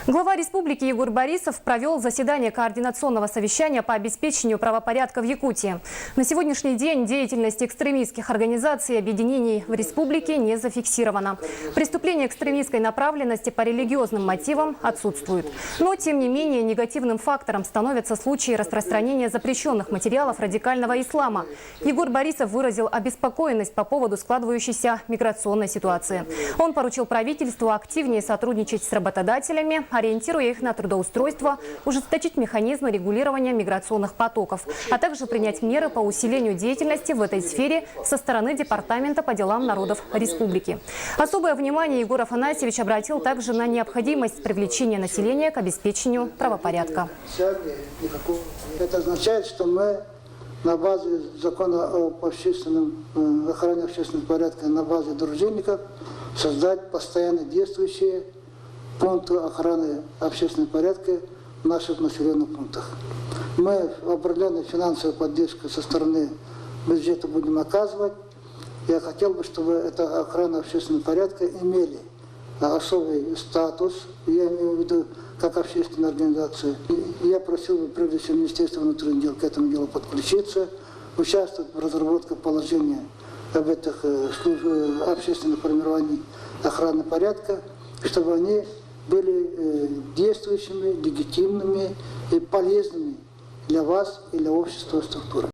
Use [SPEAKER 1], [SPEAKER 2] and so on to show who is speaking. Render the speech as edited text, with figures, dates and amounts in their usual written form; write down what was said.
[SPEAKER 1] Глава республики Егор Борисов провел заседание координационного совещания по обеспечению правопорядка в Якутии. На сегодняшний день деятельность экстремистских организаций и объединений в республике не зафиксирована. Преступления экстремистской направленности по религиозным мотивам отсутствуют. Но, тем не менее, негативным фактором становятся случаи распространения запрещенных материалов радикального ислама. Егор Борисов выразил обеспокоенность по поводу складывающейся миграционной ситуации. Он поручил правительству активнее сотрудничать с работодателями, ориентируя их на трудоустройство, ужесточить механизмы регулирования миграционных потоков, а также принять меры по усилению деятельности в этой сфере со стороны Департамента по делам народов республики. Особое внимание Егор Афанасьевич обратил также на необходимость привлечения населения к обеспечению правопорядка.
[SPEAKER 2] Это означает, что мы на базе закона об охране общественного порядка, на базе дружинников создать постоянно действующие пункты охраны общественного порядка в наших населенных пунктах. Мы определенную финансовую поддержку со стороны бюджета будем оказывать. Я хотел бы, чтобы эта охрана общественного порядка имели особый статус, я имею в виду как общественная организация. И я просил бы прежде всего Министерство внутренних дел к этому делу подключиться, участвовать в разработке положения об этих общественных формирований охраны порядка, чтобы они были действующими, легитимными и полезными для вас и для общества структурами.